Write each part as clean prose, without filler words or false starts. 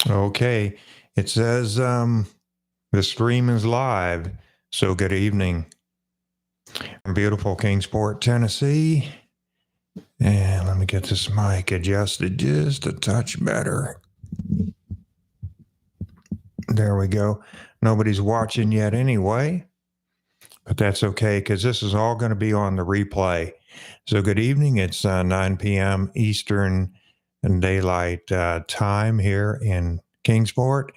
Okay, it says the stream is live. So good evening from beautiful Kingsport, Tennessee. And let me get this mic adjusted just a touch better. There we go. Nobody's watching yet anyway, but that's okay because this is all going to be on the replay. So good evening. It's 9 p.m. Eastern Daylight Time here in Kingsport,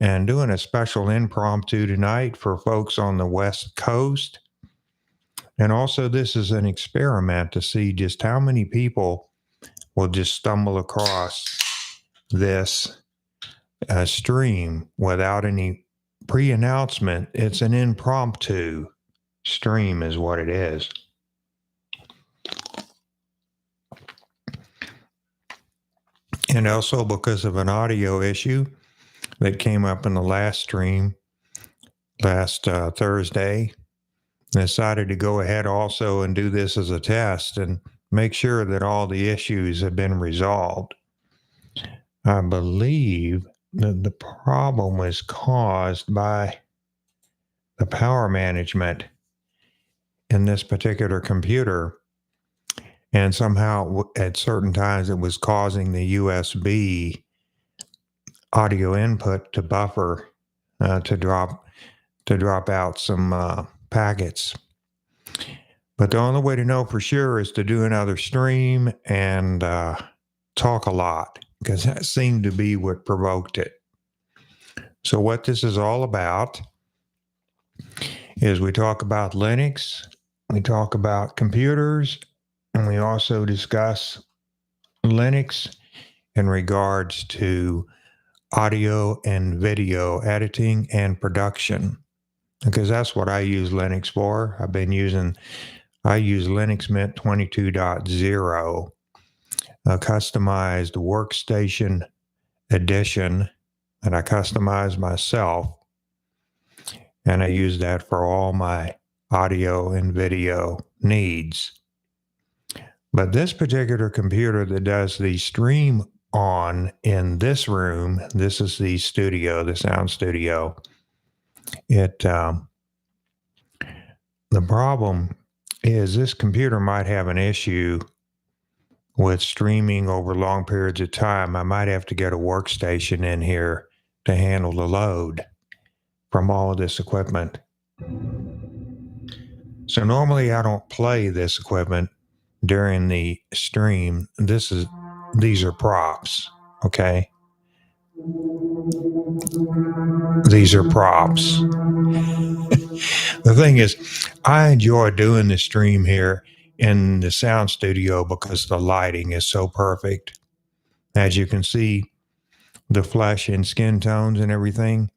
and doing a special impromptu tonight for folks on the West Coast. And also, this is an experiment to see just how many people will just stumble across this stream without any pre-announcement. It's an impromptu stream is what it is. And also because of an audio issue that came up in the last stream last Thursday, I decided to go ahead also and do this as a test and make sure that all the issues have been resolved. I believe that the problem was caused by the power management in this particular computer. And somehow at certain times it was causing the USB audio input to buffer, to drop out some packets. But the only way to know for sure is to do another stream and talk a lot, because that seemed to be what provoked it. So what this is all about is we talk about Linux, we talk about computers, and we also discuss Linux in regards to audio and video editing and production, because that's what I use Linux for. I use Linux Mint 22.0, a customized workstation edition that I customized myself. And I use that for all my audio and video needs. But this particular computer that does the stream on in this room, this is the studio, the sound studio. The problem is this computer might have an issue with streaming over long periods of time. I might have to get a workstation in here to handle the load from all of this equipment. So normally I don't play this equipment during the stream. These are props, okay? These are props. The thing is, I enjoy doing the stream here in the sound studio because the lighting is so perfect. As you can see, the flesh and skin tones and everything.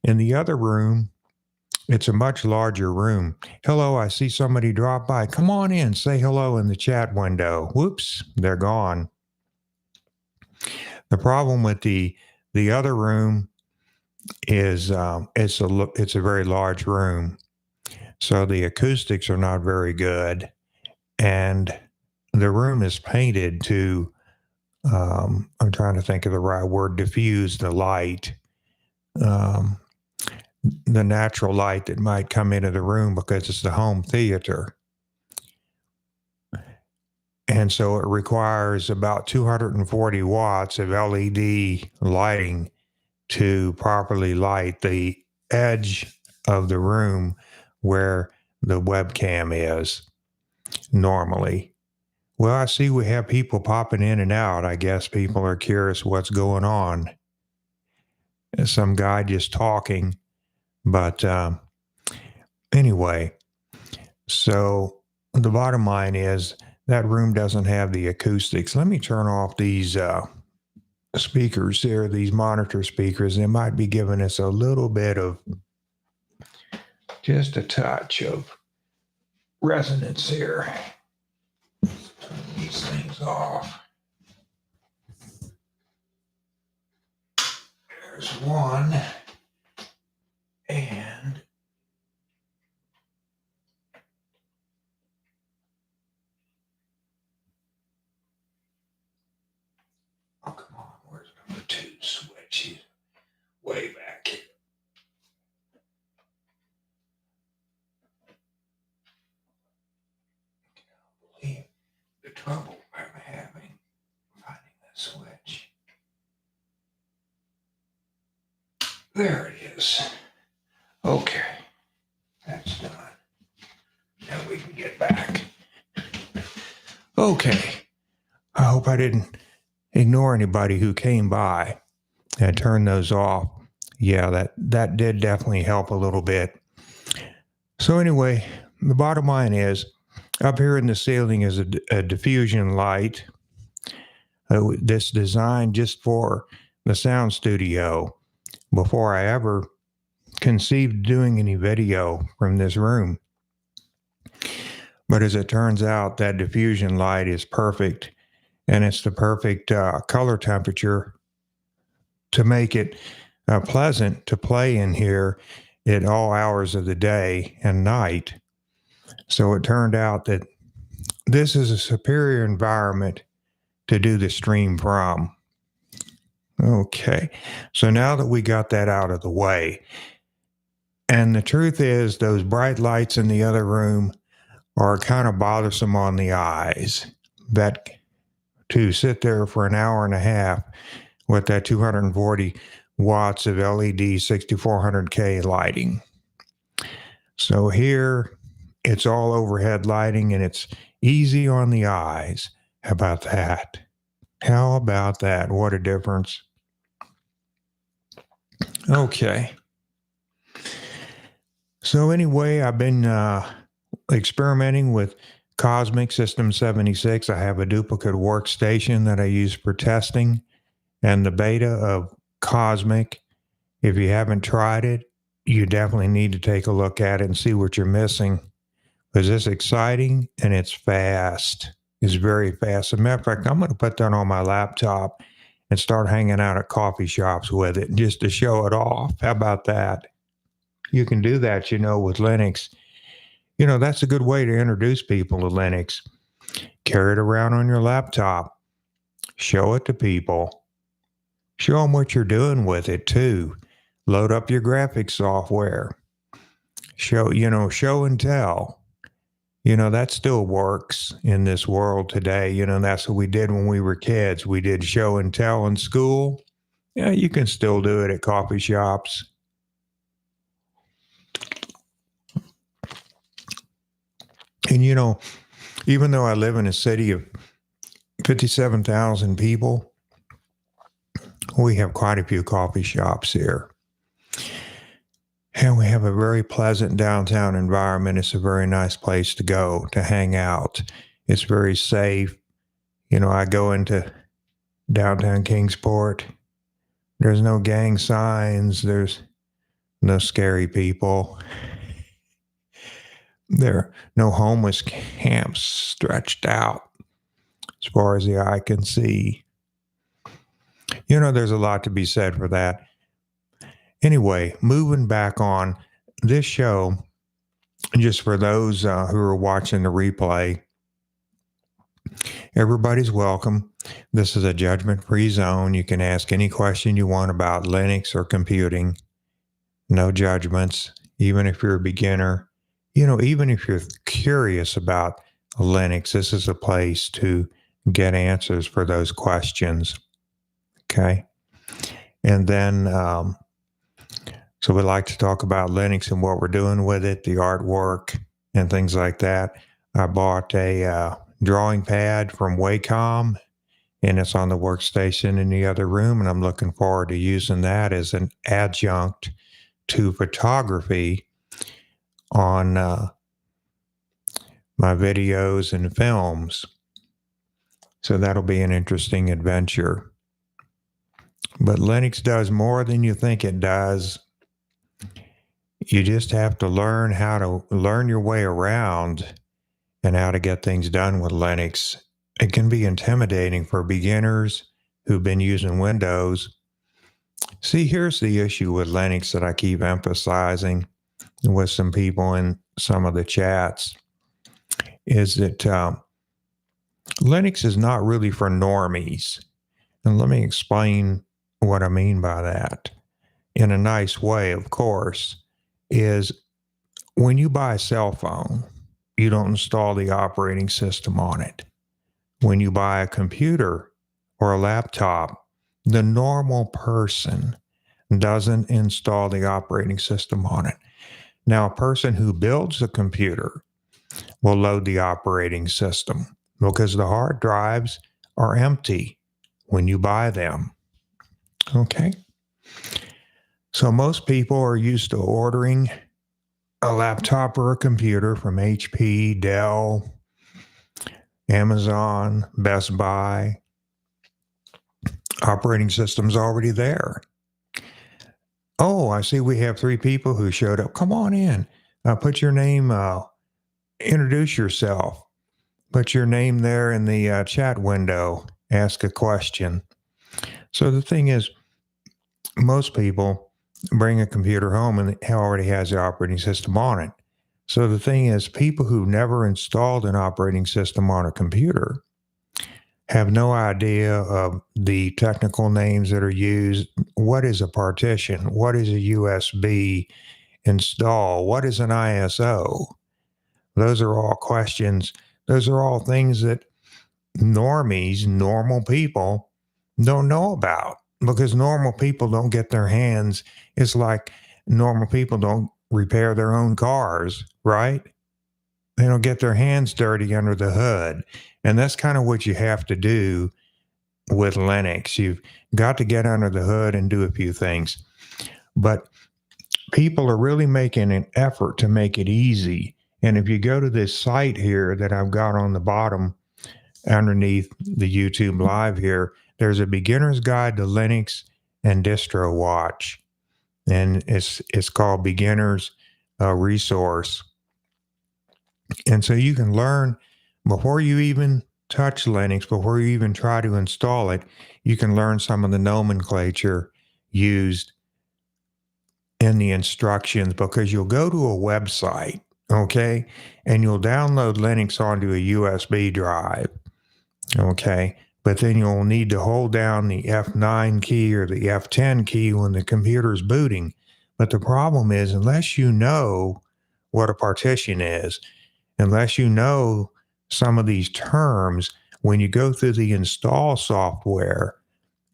In the other room, it's a much larger room. Hello, I see somebody drop by. Come on in, say hello in the chat window. Whoops, they're gone. The problem with the other room is it's a very large room, so the acoustics are not very good, and the room is painted to I'm trying to think of the right word, diffuse the light, the natural light that might come into the room because it's the home theater. And so it requires about 240 watts of LED lighting to properly light the edge of the room where the webcam is normally. Well, I see we have people popping in and out. I guess people are curious what's going on. Some guy just talking. But anyway, so the bottom line is that room doesn't have the acoustics. Let me turn off these speakers here, these monitor speakers. They might be giving us a little bit of, just a touch of resonance here. Turn these things off. There's one. And oh, come on, where's number 2 switch There it is. Okay, that's done. Now we can get back. Okay, I hope I didn't ignore anybody who came by and turn those off. Yeah, that did definitely help a little bit. So anyway, the bottom line is, up here in the ceiling is a diffusion light. This designed just for the SoundStudio before I ever conceived doing any video from this room. But as it turns out, that diffusion light is perfect, and it's the perfect color temperature to make it pleasant to play in here at all hours of the day and night. So it turned out that this is a superior environment to do the stream from. Okay, so now that we got that out of the way, and the truth is those bright lights in the other room are kind of bothersome on the eyes. That to sit there for an hour and a half with that 240 watts of LED 6400K lighting. So here it's all overhead lighting and it's easy on the eyes. How about that? How about that? What a difference. Okay. So anyway, I've been experimenting with Cosmic System 76. I have a duplicate workstation that I use for testing, and the beta of Cosmic. If you haven't tried it, you definitely need to take a look at it and see what you're missing, because it's exciting and it's fast. It's very fast. As a matter of fact, I'm going to put that on my laptop and start hanging out at coffee shops with it just to show it off. How about that? You can do that, with Linux. That's a good way to introduce people to Linux. Carry it around on your laptop. Show it to people. Show them what you're doing with it, too. Load up your graphics software. Show and tell. That still works in this world today. That's what we did when we were kids. We did show and tell in school. Yeah, you can still do it at coffee shops. And, even though I live in a city of 57,000 people, we have quite a few coffee shops here. And we have a very pleasant downtown environment. It's a very nice place to go to hang out. It's very safe. I go into downtown Kingsport. There's no gang signs. There's no scary people. There are no homeless camps stretched out as far as the eye can see. There's a lot to be said for that. Anyway, moving back on this show, just for those who are watching the replay, everybody's welcome. This is a judgment-free zone. You can ask any question you want about Linux or computing. No judgments, even if you're a beginner. Even if you're curious about Linux, this is a place to get answers for those questions. Okay? And then, so we like to talk about Linux and what we're doing with it, the artwork and things like that. I bought a drawing pad from Wacom, and it's on the workstation in the other room, and I'm looking forward to using that as an adjunct to photography on my videos and films. So that'll be an interesting adventure. But Linux does more than you think it does. You just have to learn how to learn your way around and how to get things done with Linux. It can be intimidating for beginners who've been using Windows. See, here's the issue with Linux that I keep emphasizing with some people in some of the chats, is that Linux is not really for normies. And let me explain what I mean by that in a nice way, of course, is when you buy a cell phone, you don't install the operating system on it. When you buy a computer or a laptop, the normal person doesn't install the operating system on it. Now, a person who builds a computer will load the operating system because the hard drives are empty when you buy them. Okay? So most people are used to ordering a laptop or a computer from HP, Dell, Amazon, Best Buy. Operating system's already there. Oh, I see we have 3 people who showed up. Come on in. Put your name, introduce yourself. Put your name there in the chat window. Ask a question. So the thing is, most people bring a computer home and it already has the operating system on it. So the thing is, people who never installed an operating system on a computer have no idea of the technical names that are used. What is a partition? What is a USB install? What is an ISO? Those are all questions. Those are all things that normies, normal people, don't know about, because normal people don't get their hands. It's like normal people don't repair their own cars, right? They don't get their hands dirty under the hood. And that's kind of what you have to do with Linux. You've got to get under the hood and do a few things. But people are really making an effort to make it easy. And if you go to this site here that I've got on the bottom underneath the YouTube live here, there's a beginner's guide to Linux and distro watch. And it's called Beginner's Resource. And so you can learn before you even touch Linux, before you even try to install it, you can learn some of the nomenclature used in the instructions, because you'll go to a website, okay, and you'll download Linux onto a USB drive, okay, but then you'll need to hold down the F9 key or the F10 key when the computer's booting. But the problem is, unless you know what a partition is, unless you know some of these terms, when you go through the install software,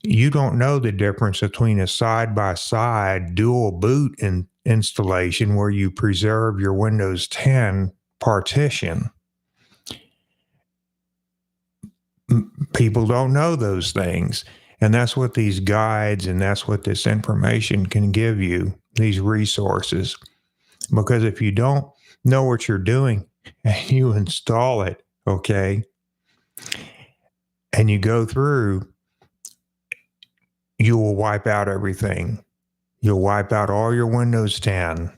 you don't know the difference between a side-by-side dual boot installation where you preserve your Windows 10 partition. People don't know those things. And that's what these guides and that's what this information can give you, these resources. Because if you don't know what you're doing and you install it, okay, and you go through, you will wipe out everything. You'll wipe out all your Windows 10,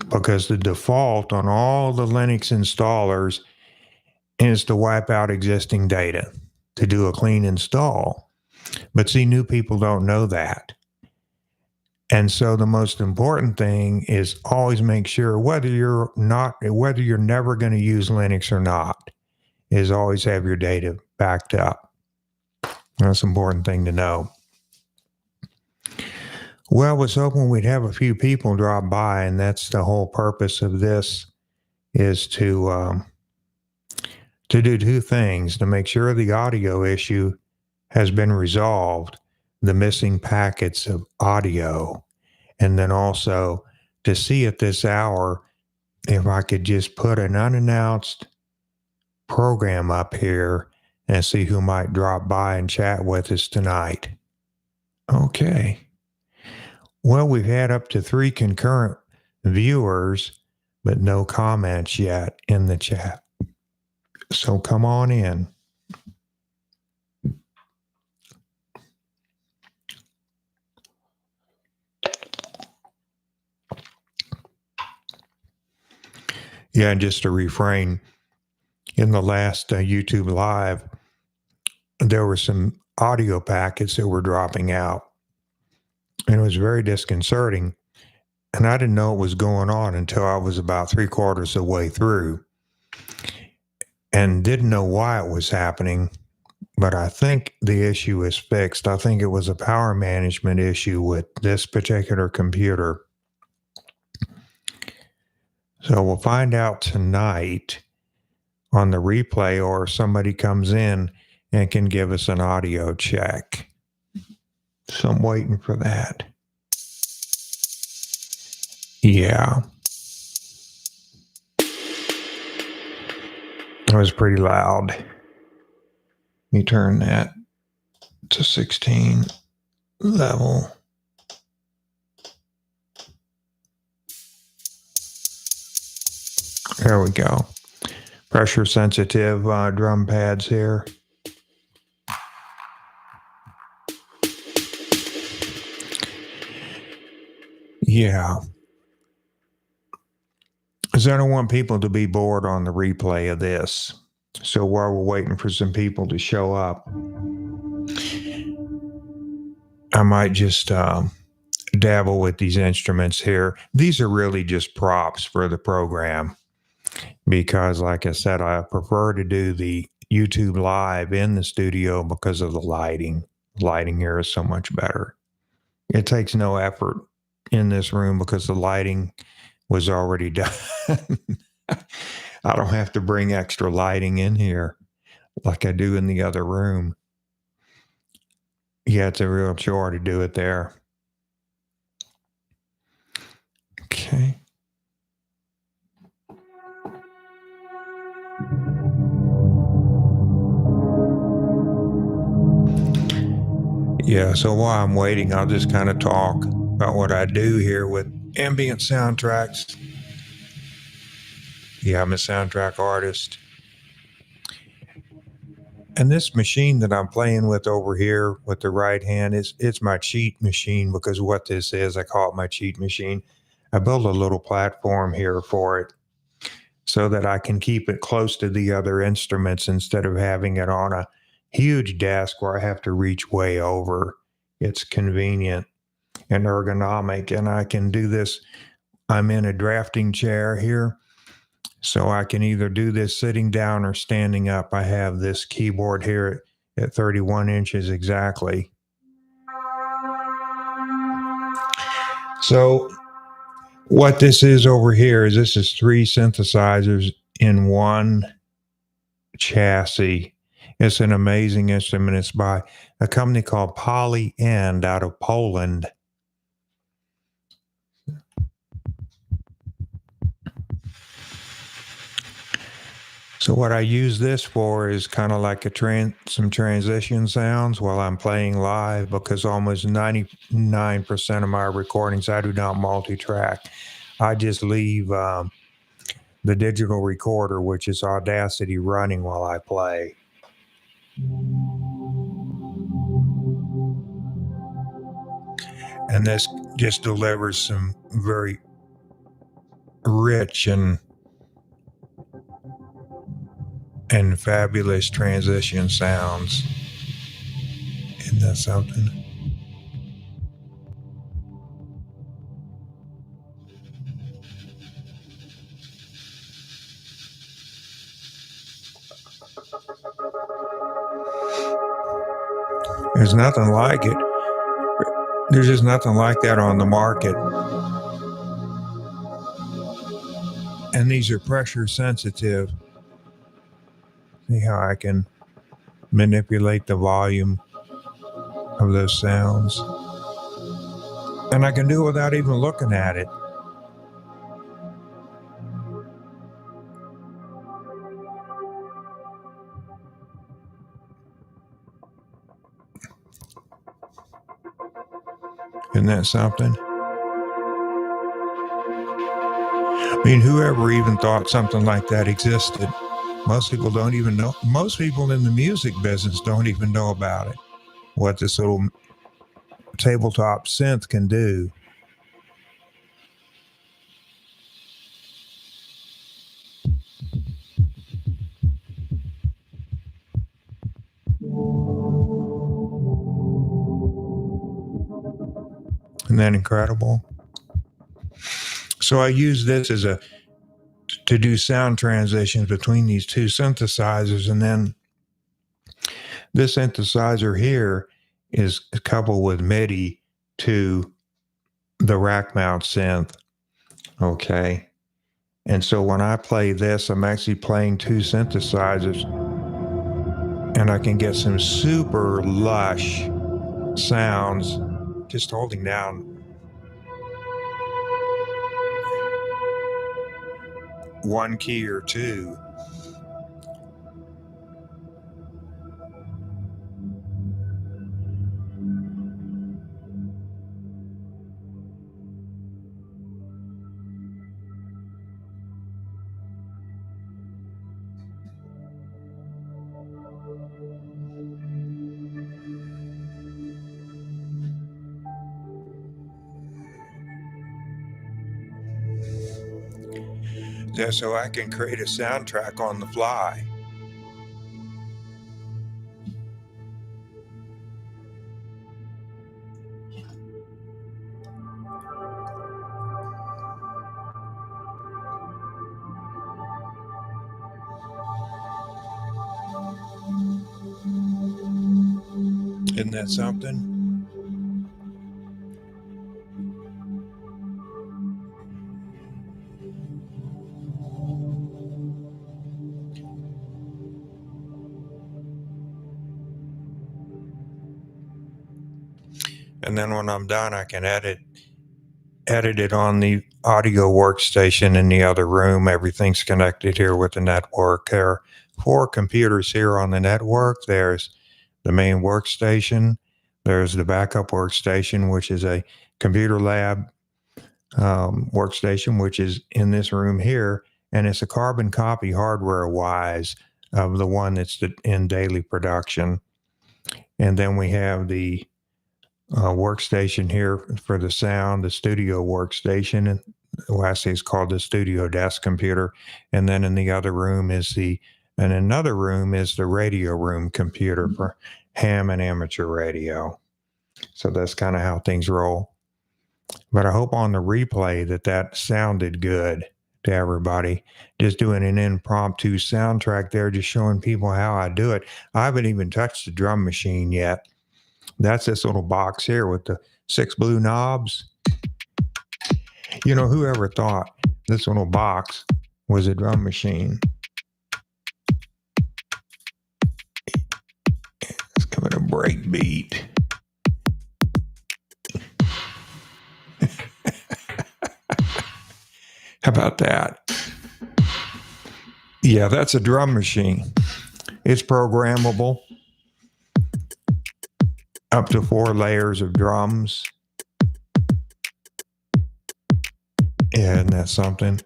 because the default on all the Linux installers is to wipe out existing data, to do a clean install. But see, new people don't know that. And so the most important thing is always make sure, whether you're never going to use Linux or not, is always have your data backed up. That's an important thing to know. Well, I was hoping we'd have a few people drop by, and that's the whole purpose of this, is to do 2 things: to make sure the audio issue has been resolved, the missing packets of audio, and then also to see at this hour if I could just put an unannounced program up here and see who might drop by and chat with us tonight. Okay. Well, we've had up to 3 concurrent viewers, but no comments yet in the chat. So come on in. Yeah, and just to refrain, in the last YouTube Live, there were some audio packets that were dropping out. And it was very disconcerting. And I didn't know what was going on until I was about 3/4 of the way through. And didn't know why it was happening. But I think the issue is fixed. I think it was a power management issue with this particular computer. So we'll find out tonight on the replay, or somebody comes in and can give us an audio check. So I'm waiting for that. Yeah. It was pretty loud. Let me turn that to 16 level. There we go. Pressure sensitive drum pads here. Yeah. Because I don't want people to be bored on the replay of this. So while we're waiting for some people to show up, I might just dabble with these instruments here. These are really just props for the program because, like I said, I prefer to do the YouTube live in the studio because of the lighting. Lighting here is so much better. It takes no effort in this room because the lighting was already done. I don't have to bring extra lighting in here like I do in the other room. Yeah, it's a real chore to do it there. Okay. Yeah, so while I'm waiting, I'll just kind of talk about what I do here with ambient soundtracks. Yeah, I'm a soundtrack artist. And this machine that I'm playing with over here with the right hand it's my cheat machine because what this is, I call it my cheat machine. I built a little platform here for it so that I can keep it close to the other instruments instead of having it on a huge desk where I have to reach way over. It's convenient and ergonomic, and I can do this. I'm in a drafting chair here, so I can either do this sitting down or standing up. I have this keyboard here at 31 inches exactly. So what this is over here is this is 3 synthesizers in one chassis. It's an amazing instrument. It's by a company called Polyend out of Poland. So what I use this for is kind of like some transition sounds while I'm playing live because almost 99% of my recordings I do not multi-track. I just leave the digital recorder, which is Audacity, running while I play. And this just delivers some very rich and fabulous transition sounds. Isn't that something? There's nothing like it. There's just nothing like that on the market. And these are pressure sensitive. See how I can manipulate the volume of those sounds. And I can do it without even looking at it. Isn't that something? I mean, whoever even thought something like that existed? Most people don't even know. Most people in the music business don't even know about it. What this little tabletop synth can do. Isn't that incredible? So I use this to do sound transitions between these two synthesizers, and then this synthesizer here is coupled with MIDI to the rack mount synth. Okay. And so when I play this, I'm actually playing 2 synthesizers, and I can get some super lush sounds just holding down one key or two. Just so I can create a soundtrack on the fly. Isn't that something? And then when I'm done, I can edit it on the audio workstation in the other room. Everything's connected here with the network. There are 4 computers here on the network. There's the main workstation. There's the backup workstation, which is a computer lab workstation, which is in this room here. And it's a carbon copy hardware wise of the one that's in daily production. And then we have the workstation here for the sound, the studio workstation, and lastly is called the studio desk computer. And then in the other room is the radio room computer for ham and amateur radio. So that's kind of how things roll. But I hope on the replay that sounded good to everybody. Just doing an impromptu soundtrack there, just showing people how I do it. I haven't even touched the drum machine yet. That's this little box here with the 6 blue knobs. You know, whoever thought this little box was a drum machine? It's coming a break beat. How about that? Yeah, that's a drum machine. It's programmable. Up to 4 layers of drums. Yeah, isn't that something?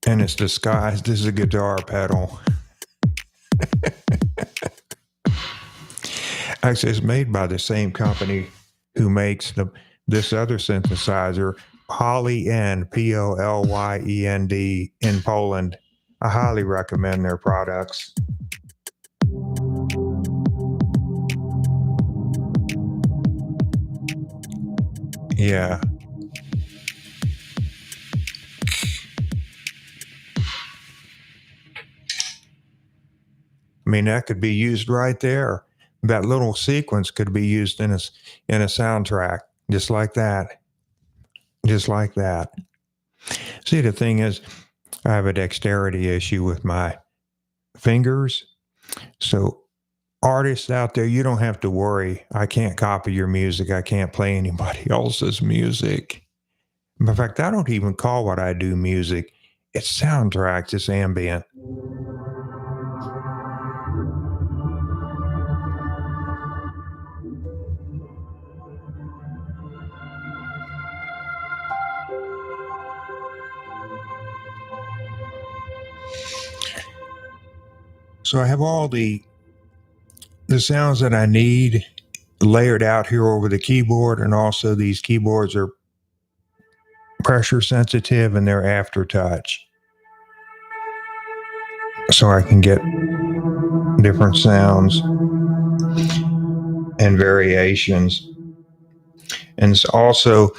And it's disguised as a guitar pedal. Actually, it's made by the same company who makes this other synthesizer, Polyend, Polyend in Poland. I highly recommend their products. Yeah. I mean, that could be used right there. That little sequence could be used in a soundtrack, just like that. Just like that. See, the thing is, I have a dexterity issue with my fingers. So artists out there, you don't have to worry. I can't copy your music. I can't play anybody else's music. In fact, I don't even call what I do music. It's soundtracks. It's ambient. So I have all the sounds that I need layered out here over the keyboard, and also these keyboards are pressure sensitive and they're aftertouch. So I can get different sounds and variations. And it's also,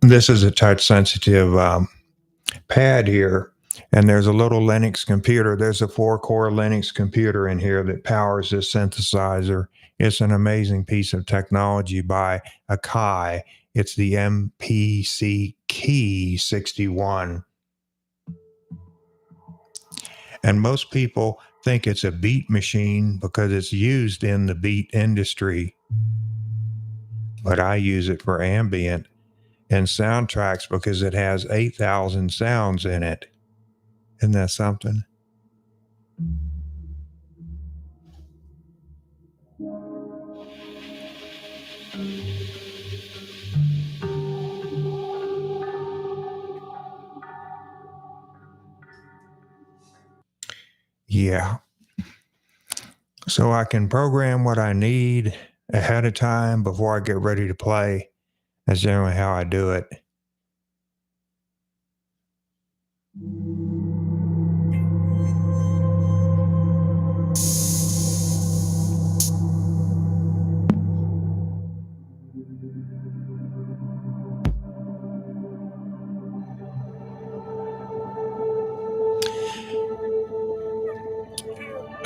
this is a touch sensitive pad here. And there's a little Linux computer. There's a 4-core Linux computer in here that powers this synthesizer. It's an amazing piece of technology by Akai. It's the MPC Key 61. And most people think it's a beat machine because it's used in the beat industry. But I use it for ambient and soundtracks because it has 8,000 sounds in it. Isn't that something? Yeah. So I can program what I need ahead of time before I get ready to play. That's generally how I do it.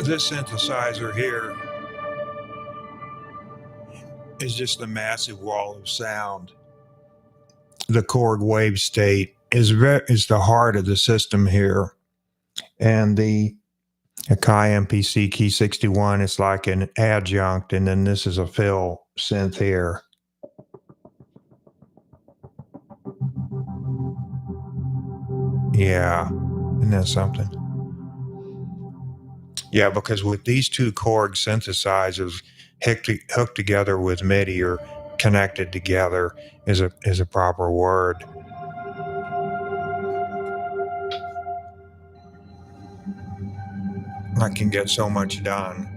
This synthesizer here is just a massive wall of sound. The Korg wave state is the heart of the system here, and the Akai MPC Key 61 is like an adjunct, and then this is a fill synth here. Yeah, isn't that something? Yeah, because with these two Korg synthesizers hooked together with MIDI or connected together is a proper word. I can get so much done.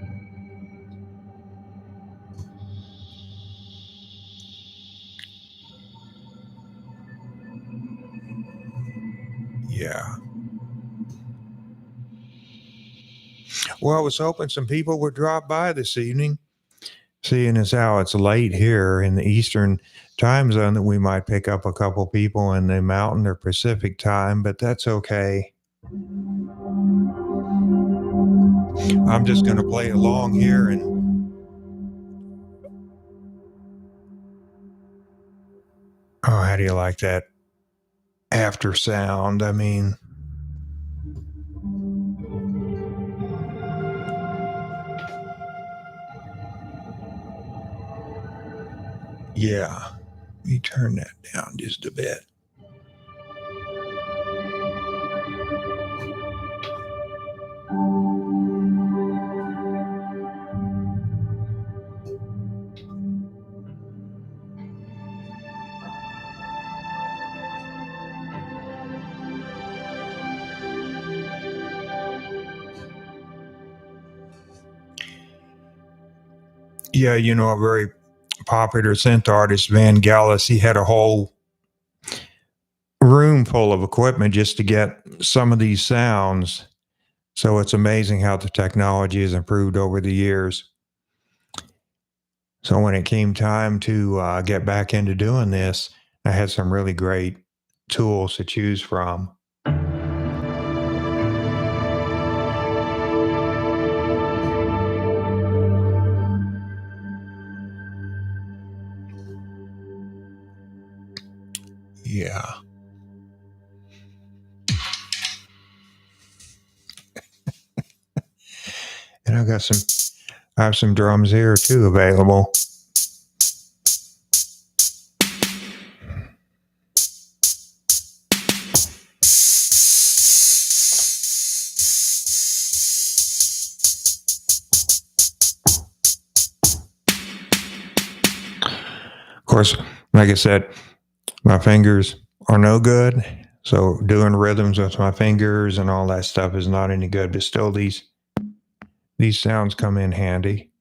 Yeah. Well, I was hoping some people would drop by this evening, seeing as how it's late here in the Eastern time zone, that we might pick up a couple people in the Mountain or Pacific time, but that's okay. I'm just going to play along here and oh, how do you like that after sound? I mean, yeah. Let me turn that down just a bit. Yeah, you know, a very popular synth artist, Van Gallis, he had a whole room full of equipment just to get some of these sounds. So it's amazing how the technology has improved over the years. So when it came time to get back into doing this, I had some really great tools to choose from. Yeah. And I have some drums here too available. Of course, like I said, my fingers are no good. So doing rhythms with my fingers and all that stuff is not any good, but still these sounds come in handy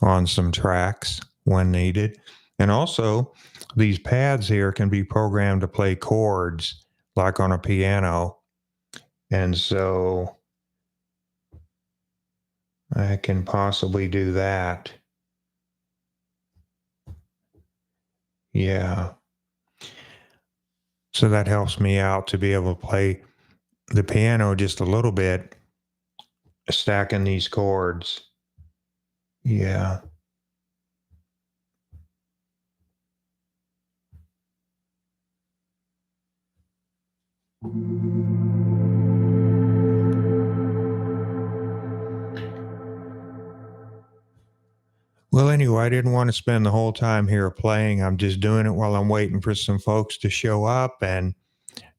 on some tracks when needed. And also, these pads here can be programmed to play chords like on a piano. And so I can possibly do that. Yeah. So that helps me out to be able to play the piano just a little bit, stacking these chords. Yeah. Well, anyway, I didn't want to spend the whole time here playing. I'm just doing it while I'm waiting for some folks to show up and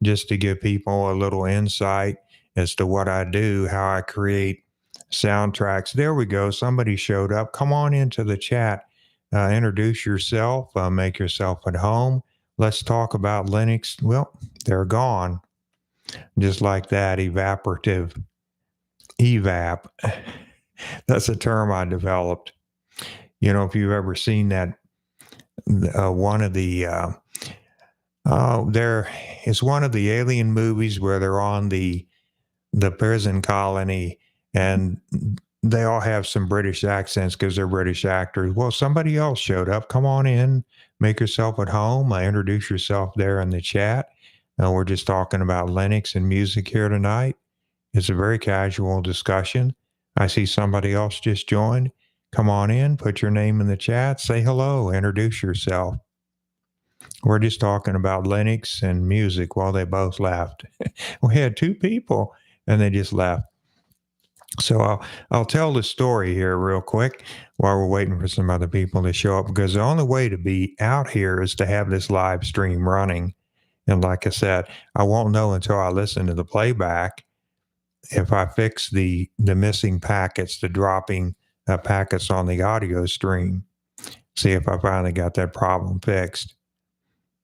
just to give people a little insight as to what I do, how I create soundtracks. There we go. Somebody showed up. Come on into the chat. Introduce yourself. Make yourself at home. Let's talk about Linux. Well, they're gone. Just like that, evaporative. Evap. That's a term I developed. You know, if you've ever seen that, one of the, there is one of the alien movies where they're on the prison colony and they all have some British accents because they're British actors. Well, somebody else showed up. Come on in, make yourself at home. Introduce yourself there in the chat. We're just talking about Linux and music here tonight. It's a very casual discussion. I see somebody else just joined. Come on in, put your name in the chat, say hello, introduce yourself. We're just talking about Linux and music. Well, they both left. We had two people and they just left. So I'll tell the story here real quick while we're waiting for some other people to show up, because the only way to be out here is to have this live stream running. And like I said, I won't know until I listen to the playback if I fix the missing packets, the dropping packets on the audio stream. See if I finally got that problem fixed.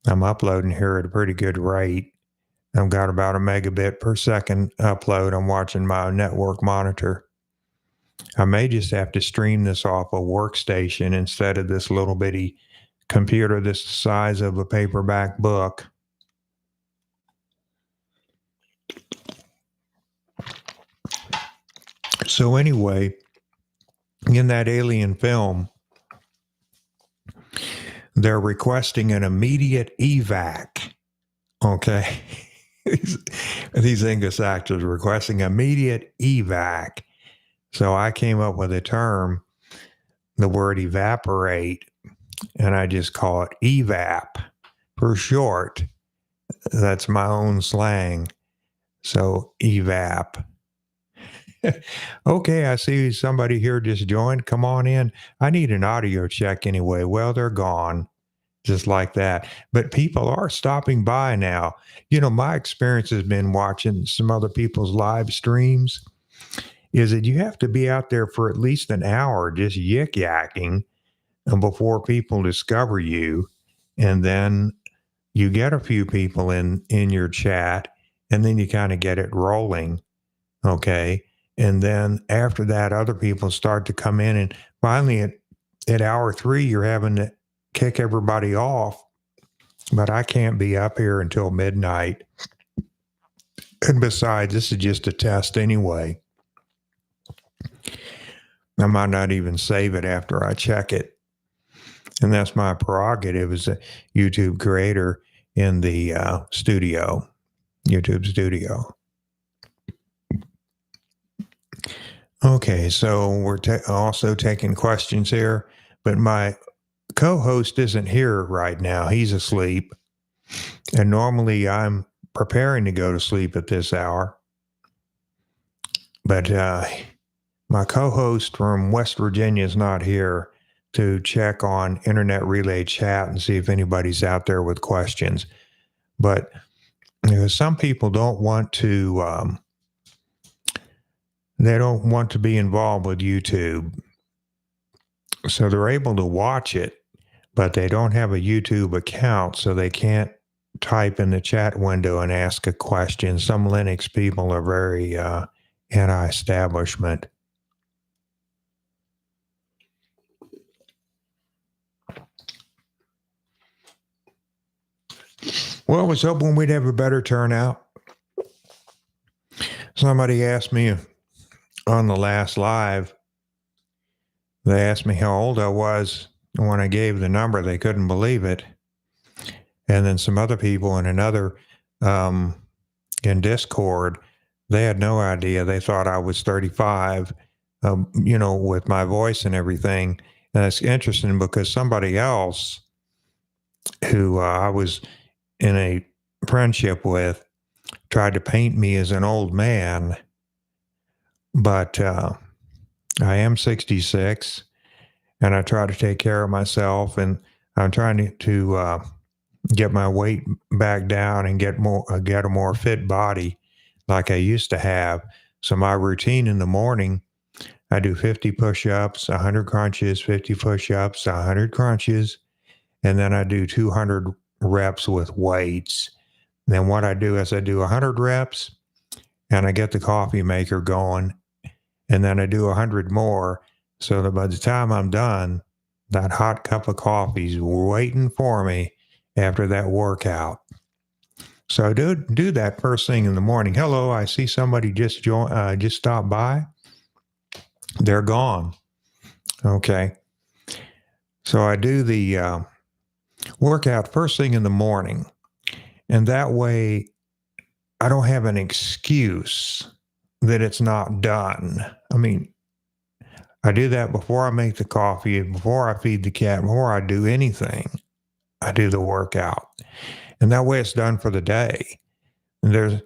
I'm uploading here at a pretty good rate. I've got about a megabit per second upload. I'm watching my network monitor. I may just have to stream this off a workstation instead of this little bitty computer this size of a paperback book. So anyway, in that alien film, they're requesting an immediate evac. Okay. These English actors requesting immediate evac. So I came up with a term, the word evaporate, and I just call it evap for short. That's my own slang. So evap. Okay, I see somebody here just joined. Come on in. I need an audio check anyway. Well, they're gone. Just like that. But people are stopping by now. You know, my experience has been watching some other people's live streams is that you have to be out there for at least an hour just yik-yakking before people discover you. And then you get a few people in your chat, and then you kind of get it rolling. Okay. And then after that, other people start to come in, and finally at hour 3, you're having to kick everybody off. But I can't be up here until midnight. And besides, this is just a test anyway. I might not even save it after I check it. And that's my prerogative as a YouTube creator in the studio, YouTube studio. Okay, so we're also taking questions here, but my co-host isn't here right now. He's asleep. And normally I'm preparing to go to sleep at this hour. But my co-host from West Virginia is not here to check on Internet Relay Chat and see if anybody's out there with questions. But some people don't want to... they don't want to be involved with YouTube. So they're able to watch it, but they don't have a YouTube account, so they can't type in the chat window and ask a question. Some Linux people are very anti-establishment. Well, I was hoping we'd have a better turnout. Somebody asked me on the last live, they asked me how old I was. And when I gave the number, they couldn't believe it. And then some other people in another, in Discord, they had no idea. They thought I was 35, you know, with my voice and everything. And it's interesting because somebody else who I was in a friendship with tried to paint me as an old man. But I am 66, and I try to take care of myself, and I'm trying to get my weight back down and get a more fit body. like I used to have. So my routine in the morning, I do 50 push-ups, 100 crunches, 50 push-ups, 100 crunches, and then I do 200 reps with weights. Then what I do is I do 100 reps, and I get the coffee maker going, and then I do 100 more, so that by the time I'm done, that hot cup of coffee's waiting for me after that workout. So I do that first thing in the morning. Hello, I see somebody just stopped by. They're gone. Okay. So I do the workout first thing in the morning, and that way I don't have an excuse that it's not done. I mean, I do that before I make the coffee, before I feed the cat, before I do anything. I do the workout, and that way it's done for the day. And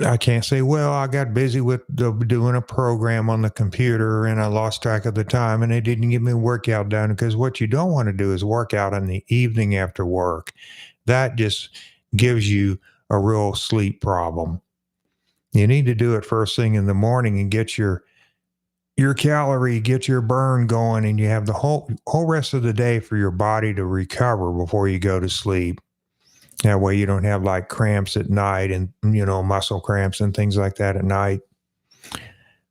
I can't say, well, I got busy with doing a program on the computer and I lost track of the time and it didn't get me a workout done, because what you don't want to do is work out in the evening after work. That just gives you a real sleep problem. You need to do it first thing in the morning and get your calorie, get your burn going, and you have the whole rest of the day for your body to recover before you go to sleep. That way you don't have like cramps at night and, muscle cramps and things like that at night.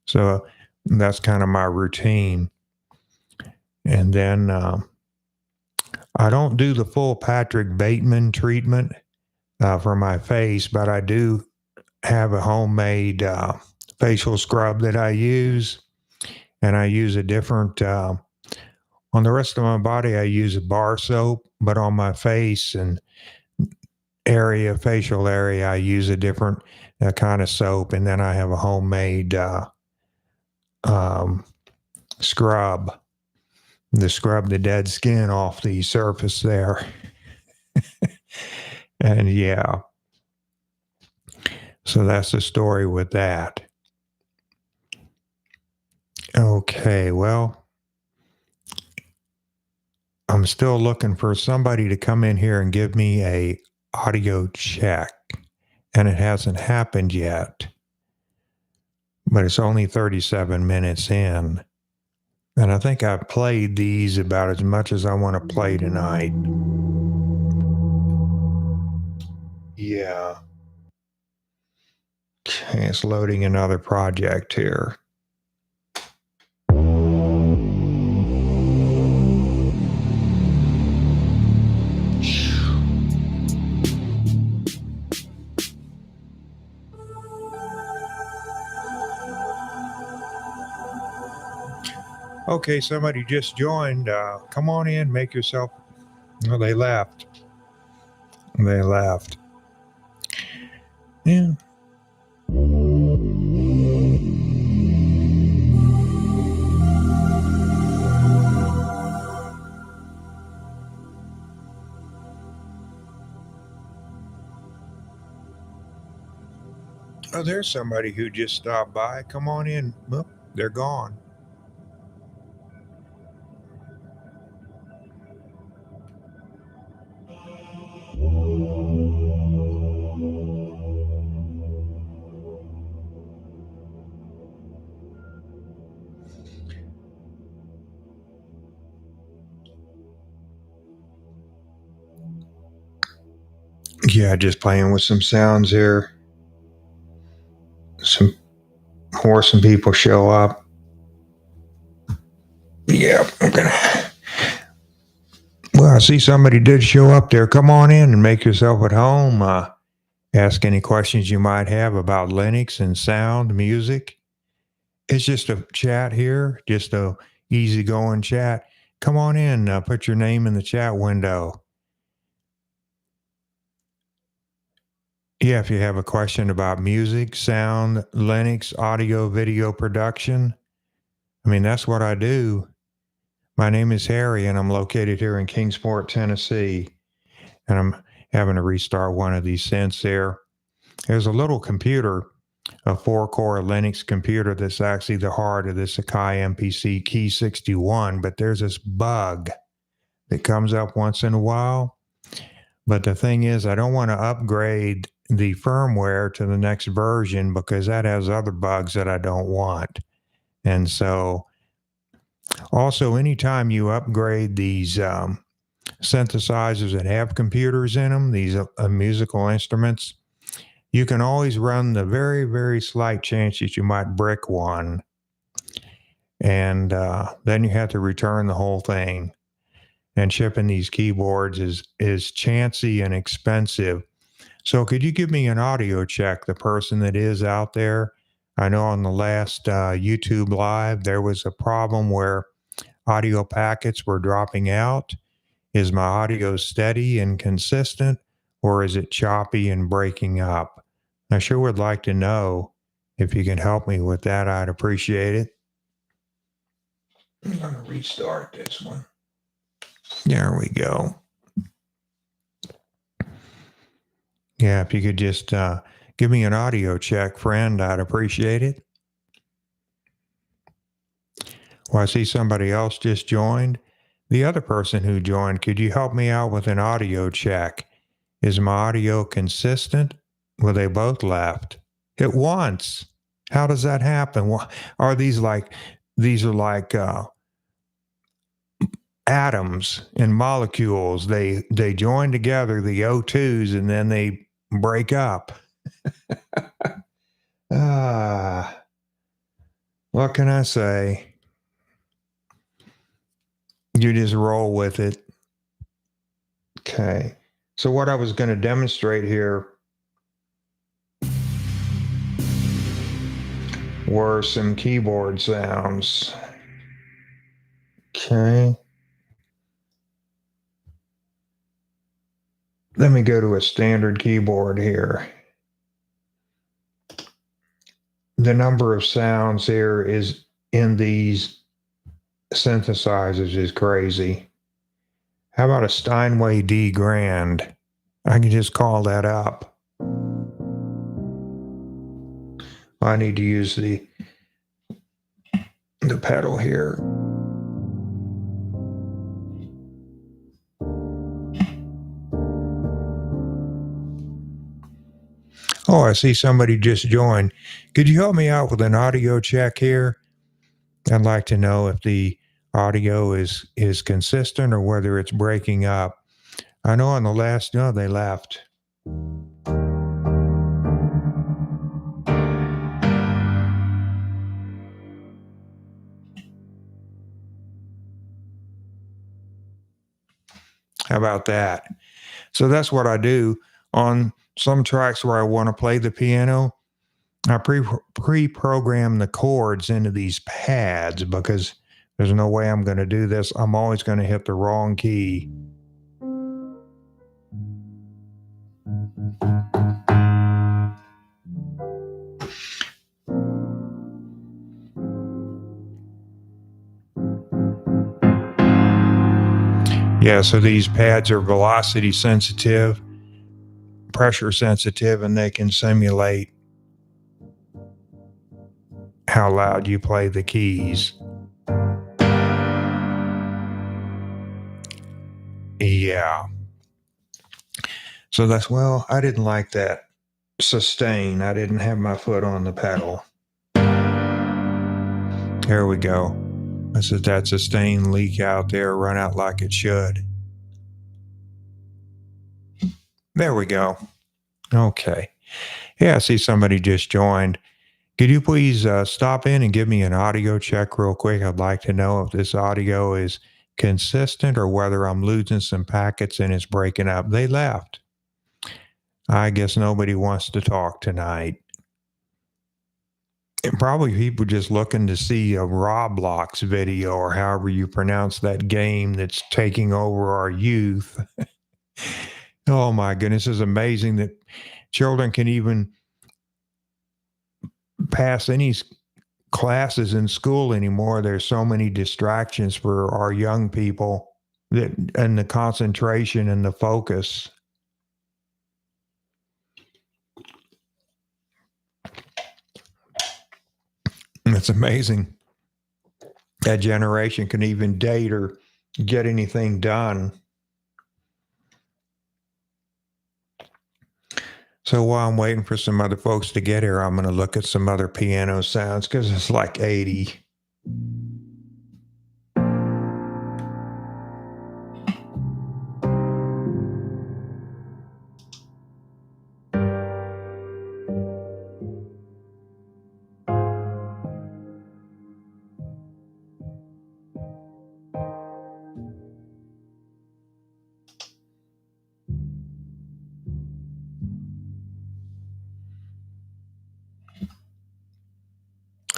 So that's kind of my routine. And then I don't do the full Patrick Bateman treatment for my face, but I do have a homemade facial scrub that I use. And I use a different, on the rest of my body, I use a bar soap, but on my face and facial area, I use a different kind of soap, and then I have a homemade scrub to scrub the dead skin off the surface there. And yeah, so that's the story with that. Okay, well, I'm still looking for somebody to come in here and give me a audio check, and it hasn't happened yet, but it's only 37 minutes in, and I think I've played these about as much as I want to play tonight. Yeah. Okay, it's loading another project here. Okay, somebody just joined. Come on in, make yourself. Oh, they left. Yeah. Oh, there's somebody who just stopped by. Come on in. Oh, they're gone. Yeah, just playing with some sounds here. Some people show up. Yeah, I'm gonna. Well, I see somebody did show up there. Come on in and make yourself at home. Ask any questions you might have about Linux and sound, music. It's just a chat here, just a easygoing chat. Come on in. Put your name in the chat window. Yeah, if you have a question about music, sound, Linux, audio, video production. I mean, that's what I do. My name is Harry, and I'm located here in Kingsport, Tennessee. And I'm having to restart one of these synths there. There's a little computer, a 4-core Linux computer that's actually the heart of this Akai MPC Key 61, but there's this bug that comes up once in a while. But the thing is, I don't want to upgrade the firmware to the next version because that has other bugs that I don't want. And so also, anytime you upgrade these synthesizers that have computers in them, these musical instruments, you can always run the very, very slight chance that you might brick one. And then you have to return the whole thing. And shipping these keyboards is chancy and expensive. So could you give me an audio check, the person that is out there? I know on the last YouTube Live, there was a problem where audio packets were dropping out. Is my audio steady and consistent, or is it choppy and breaking up? I sure would like to know. If you can help me with that, I'd appreciate it. I'm going to restart this one. There we go. Yeah, if you could just give me an audio check, friend, I'd appreciate it. Well, I see somebody else just joined. The other person who joined, could you help me out with an audio check? Is my audio consistent? Well, they both left at once. How does that happen? Are these like atoms and molecules? They join together, the O2s, and then they break up. What can I say? You just roll with it. Okay. So what I was going to demonstrate here were some keyboard sounds. Okay. Let me go to a standard keyboard here. The number of sounds here is in these synthesizers is crazy. How about a Steinway D Grand? I can just call that up. I need to use the pedal here. Oh, I see somebody just joined. Could you help me out with an audio check here? I'd like to know if the audio is consistent or whether it's breaking up. I know on the last, no, they left. How about that? So that's what I do on some tracks where I want to play the piano. I pre-program the chords into these pads because there's no way I'm going to do this. I'm always going to hit the wrong key. Yeah, so these pads are velocity sensitive, pressure sensitive, and they can simulate how loud you play the keys. Yeah. So that's, well, I didn't like that sustain. I didn't have my foot on the pedal. There we go. I said that sustain leak out there, run out like it should. There we go. Okay. Yeah, I see somebody just joined. Could you please stop in and give me an audio check real quick? I'd like to know if this audio is consistent or whether I'm losing some packets and it's breaking up. They left. I guess nobody wants to talk tonight. And probably people just looking to see a Roblox video or however you pronounce that game that's taking over our youth. Oh my goodness, it's amazing that children can even pass any classes in school anymore. There's so many distractions for our young people and the concentration and the focus. It's amazing that generation can even date or get anything done. So while I'm waiting for some other folks to get here, I'm going to look at some other piano sounds because it's like 80.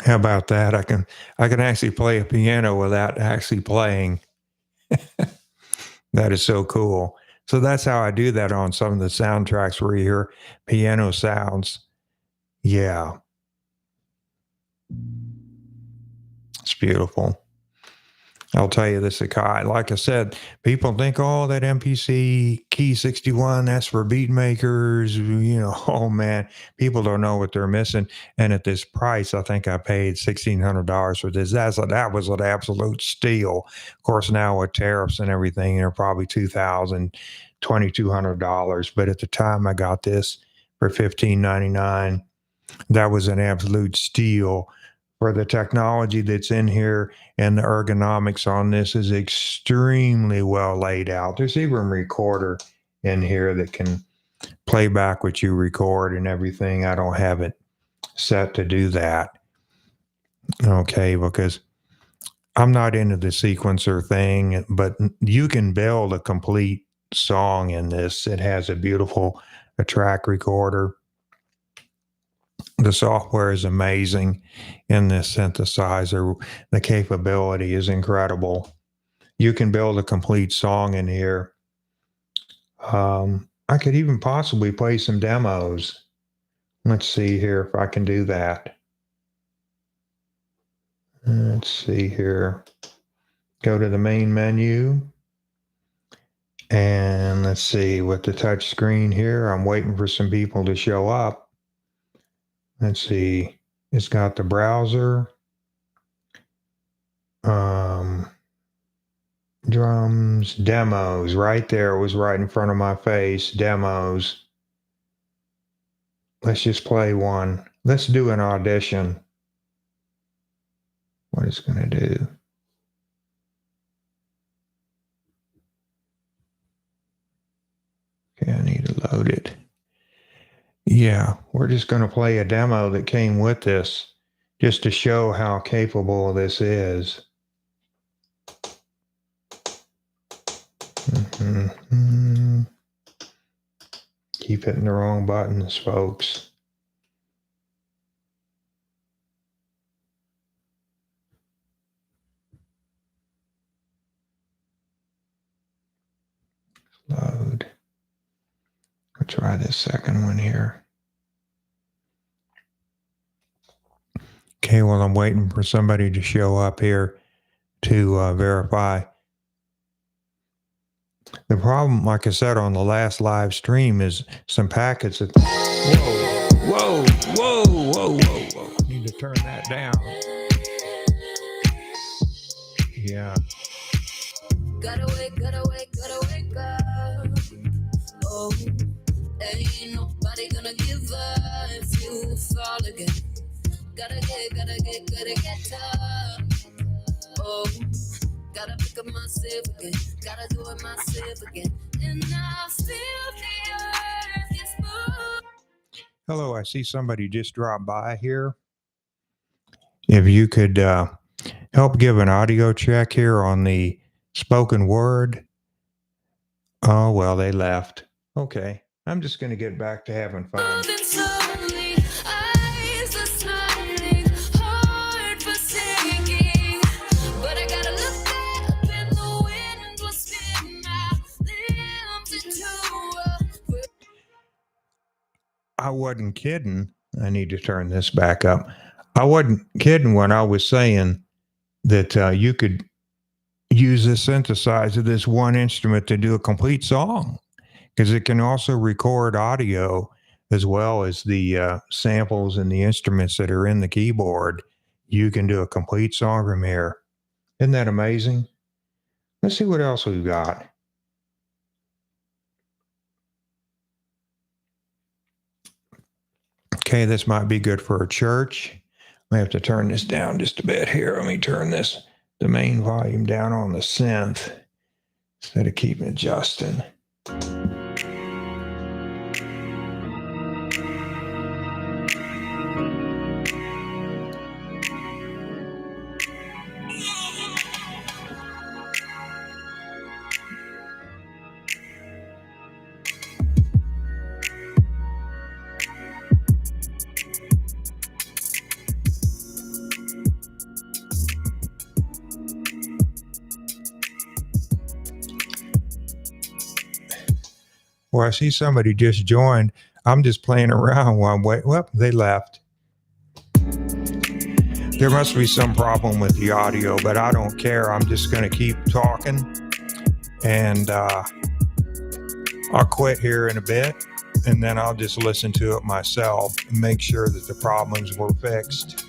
How about that? I can actually play a piano without actually playing. That is so cool. So that's how I do that on some of the soundtracks where you hear piano sounds. Yeah, it's beautiful. I'll tell you this, Akai. Like I said, people think, oh, that MPC Key 61, that's for beat makers. You know, oh man, people don't know what they're missing. And at this price, I think I paid $1,600 for this. That was an absolute steal. Of course, now with tariffs and everything, they're probably $2,000, $2,200. But at the time I got this for $1,599, that was an absolute steal for the technology that's in here, and the ergonomics on this is extremely well laid out. There's even a recorder in here that can play back what you record and everything. I don't have it set to do that. Okay, because I'm not into the sequencer thing, but you can build a complete song in this. It has a track recorder. The software is amazing in this synthesizer. The capability is incredible. You can build a complete song in here. I could even possibly play some demos. Let's see here if I can do that. Let's see here. Go to the main menu. And let's see with the touch screen here. I'm waiting for some people to show up. Let's see. It's got the browser. Drums, demos, right there. It was right in front of my face. Demos. Let's just play one. Let's do an audition. What it's going to do. Okay, I need to load it. Yeah, we're just going to play a demo that came with this just to show how capable this is. Mm-hmm. Keep hitting the wrong buttons, folks. Load. I'll try this second one here. Okay, well, I'm waiting for somebody to show up here to verify. The problem, like I said on the last live stream, is some packets that. Whoa. I need to turn that down. Yeah. Gotta wake up. Oh, ain't nobody gonna give up if you fall again. Gotta get up. Oh, gotta pick up myself again. Gotta do it myself again. And I feel the earth is moving. Hello, I see somebody just dropped by here. If you could help give an audio check here on the spoken word. Oh, well, they left. Okay, I'm just going to get back to having fun. I wasn't kidding. I need to turn this back up. I wasn't kidding when I was saying that you could use this synthesizer, this one instrument, to do a complete song, because it can also record audio as well as the samples and the instruments that are in the keyboard. You can do a complete song from here. Isn't that amazing? Let's see what else we've got. Okay, this might be good for a church. I have to turn this down just a bit here. Let me turn the main volume down on the synth instead of keeping adjusting. Well, I see somebody just joined. I'm just playing around while I'm waiting. Well, they left. There must be some problem with the audio, but I don't care. I'm just going to keep talking, and I'll quit here in a bit, and then I'll just listen to it myself and make sure that the problems were fixed.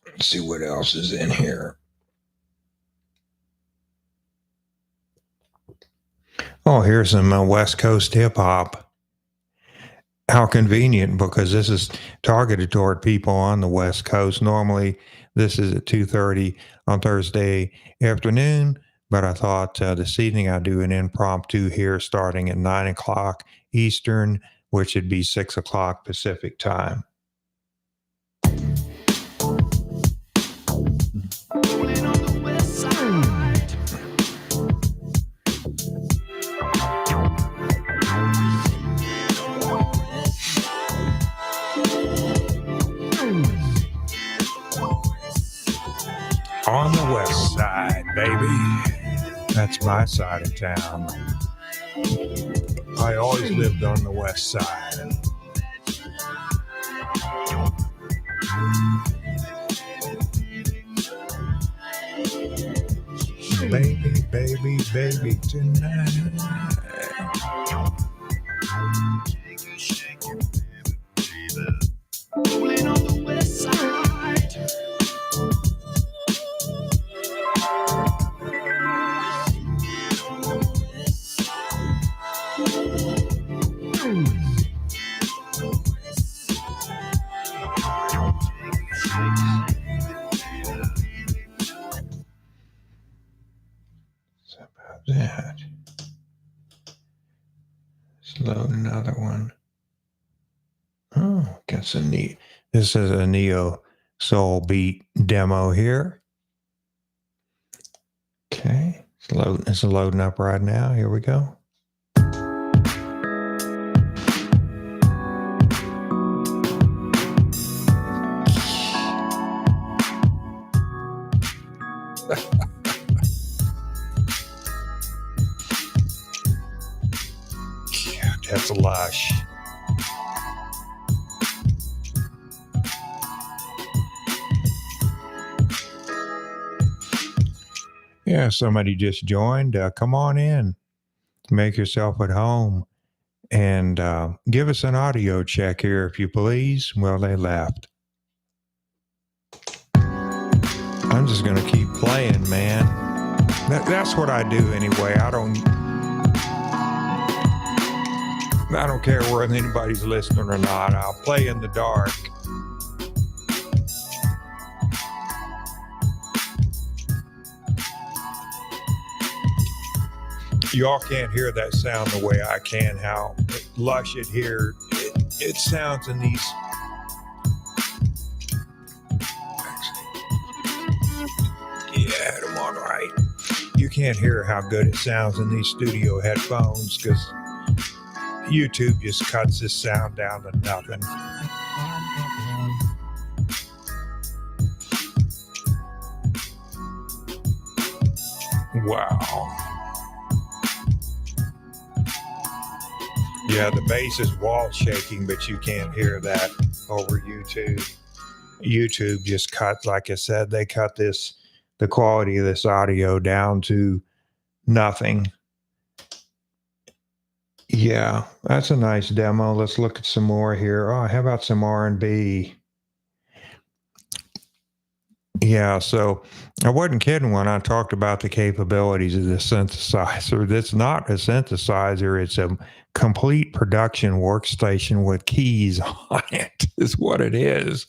Let's see what else is in here. Oh, here's some West Coast hip hop. How convenient, because this is targeted toward people on the West Coast. Normally, this is at 2:30 on Thursday afternoon, but I thought this evening I'd do an impromptu here starting at 9 o'clock Eastern, which would be 6 o'clock Pacific time. On the west side, baby. That's my side of town. I always lived on the west side. Baby, baby, baby, tonight. Rolling on the west side. That. Let's load another one. Oh, got some neat. This is a Neo Soul Beat demo here. Okay, it's loading up right now. Here we go. That's lush. Yeah, somebody just joined. Come on in. Make yourself at home. And give us an audio check here, if you please. Well, they left. I'm just going to keep playing, man. That's what I do anyway. I don't care whether anybody's listening or not. I'll play in the dark. Y'all can't hear that sound the way I can, how lush it here. It sounds in these. Yeah, I'm all right. You can't hear how good it sounds in these studio headphones because YouTube just cuts this sound down to nothing. Wow. Yeah, the bass is wall shaking, but you can't hear that over YouTube. YouTube just cut, like I said, they cut the quality of this audio down to nothing. Yeah, that's a nice demo. Let's look at some more here. Oh, how about some R&B? Yeah, so I wasn't kidding when I talked about the capabilities of this synthesizer. It's not a synthesizer, it's a complete production workstation with keys on it, is what it is.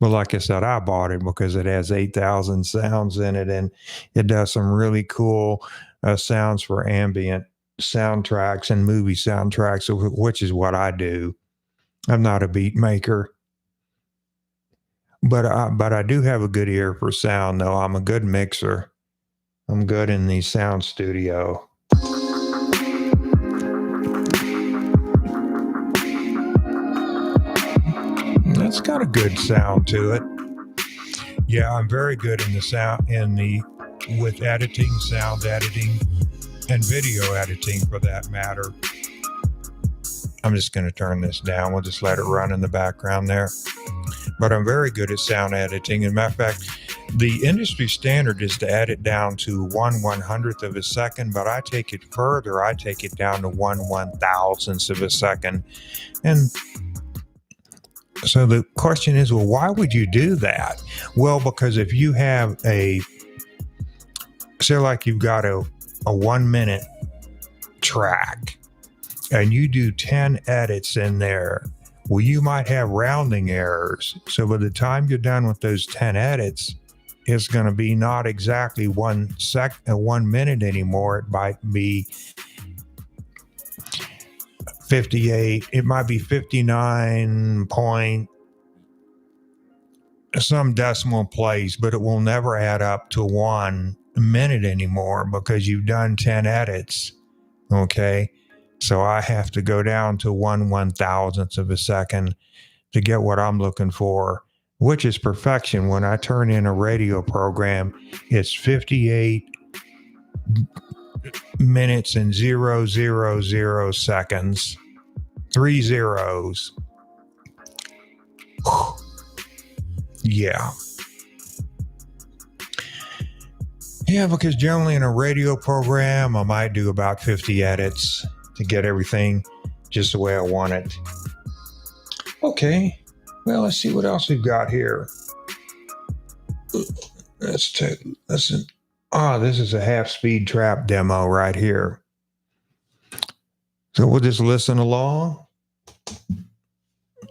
Well, like I said, I bought it because it has 8,000 sounds in it, and it does some really cool sounds for ambient soundtracks and movie soundtracks, which is what I do. I'm not a beat maker, but I do have a good ear for sound, though. I'm a good mixer. I'm good in the sound studio. That's got a good sound to it. Yeah, I'm very good in the sound with editing, sound editing, and video editing for that matter. I'm just going to turn this down. We'll just let it run in the background there. But I'm very good at sound editing. As a matter of fact, the industry standard is to edit down to 1/100th of a second, but I take it further. I take it down to 1/1000th of a second. And so the question is, well, why would you do that? Well, because if you have say like you've got a 1 minute track and you do 10 edits in there, well, you might have rounding errors. So by the time you're done with those 10 edits, it's going to be not exactly 1 minute anymore. It might be 58. It might be 59 point some decimal place, but it will never add up to 1 minute anymore because you've done 10 edits. Okay. So I have to go down to 1/1000th of a second to get what I'm looking for, which is perfection. When I turn in a radio program, it's 58 minutes and 000 seconds. 3 zeros. Yeah. Yeah, because generally in a radio program, I might do about 50 edits to get everything just the way I want it. Okay, well, let's see what else we've got here. This is a half-speed trap demo right here. So we'll just listen along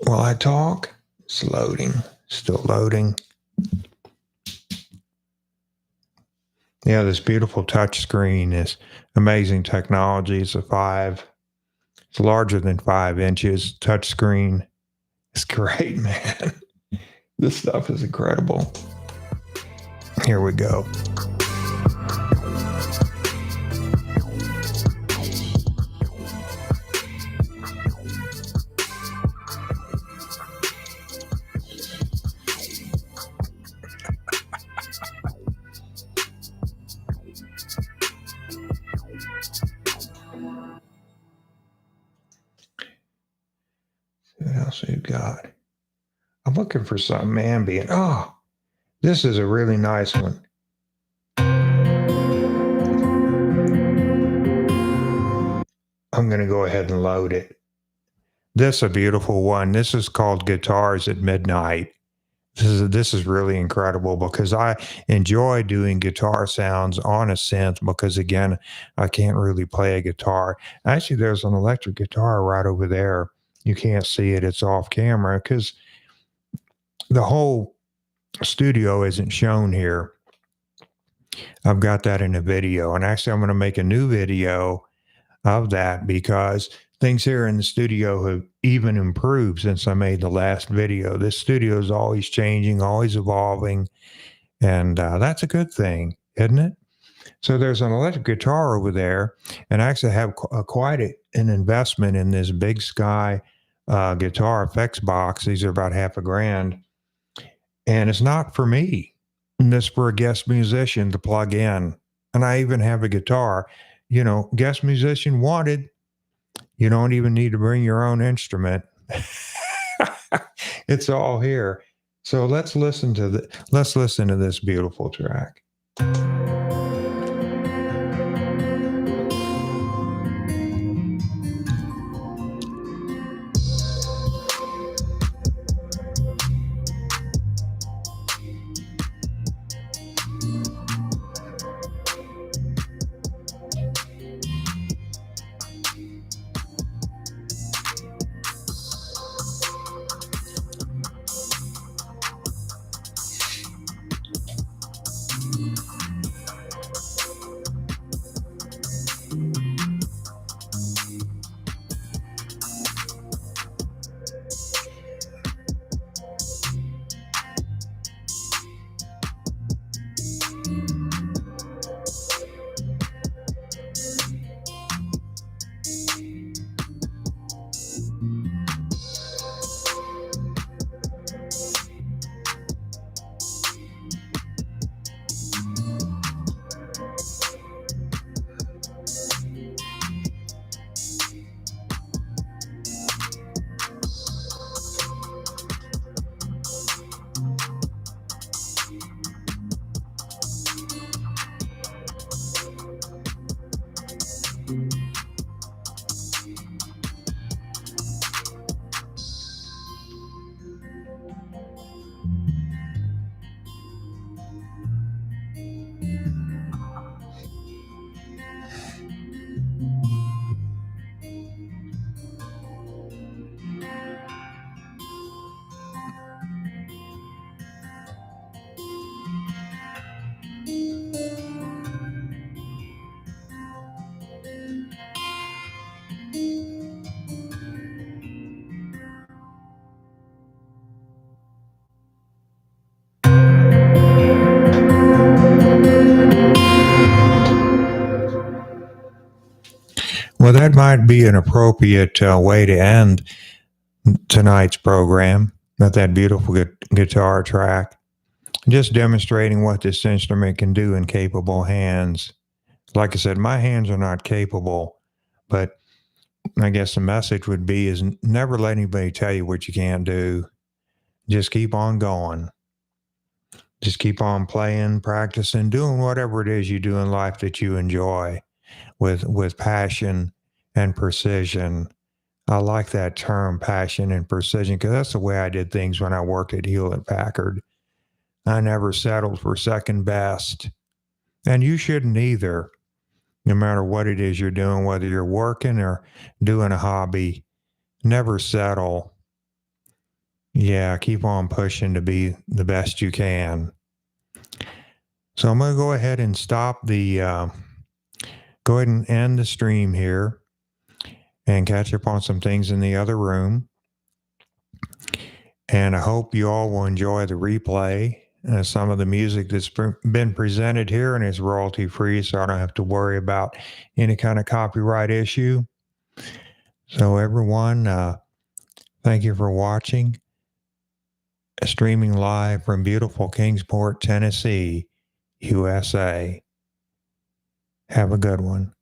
while I talk. It's loading, still loading. Yeah, this beautiful touch screen is amazing technology. It's it's larger than 5 inches touch screen. It's great, man. This stuff is incredible. Here we go. What else we've got? I'm looking for something ambient. Oh, this is a really nice one. I'm going to go ahead and load it. This is a beautiful one. This is called Guitars at Midnight. This is really incredible because I enjoy doing guitar sounds on a synth because, again, I can't really play a guitar. Actually, there's an electric guitar right over there. You can't see it. It's off camera because the whole studio isn't shown here. I've got that in a video. And actually, I'm going to make a new video of that because things here in the studio have even improved since I made the last video. This studio is always changing, always evolving. And that's a good thing, isn't it? So there's an electric guitar over there. And I actually have quite an investment in this Big Sky guitar effects box. These are about $5,000. And it's not for me. This is for a guest musician to plug in. And I even have a guitar. Guest musician wanted. You don't even need to bring your own instrument. It's all here. So let's listen to this beautiful track. Well, that might be an appropriate way to end tonight's program with that beautiful guitar track. Just demonstrating what this instrument can do in capable hands. Like I said, my hands are not capable, but I guess the message would be is never let anybody tell you what you can't do. Just keep on going. Just keep on playing, practicing, doing whatever it is you do in life that you enjoy with passion and precision. I like that term, passion and precision, because that's the way I did things when I worked at Hewlett Packard. I never settled for second best. And you shouldn't either, no matter what it is you're doing, whether you're working or doing a hobby. Never settle. Yeah, keep on pushing to be the best you can. So I'm going to go ahead and go ahead and end the stream here and catch up on some things in the other room. And I hope you all will enjoy the replay. Some of the music that's been presented here and is royalty free, so I don't have to worry about any kind of copyright issue. So everyone, thank you for watching. Streaming live from beautiful Kingsport, Tennessee, USA. Have a good one.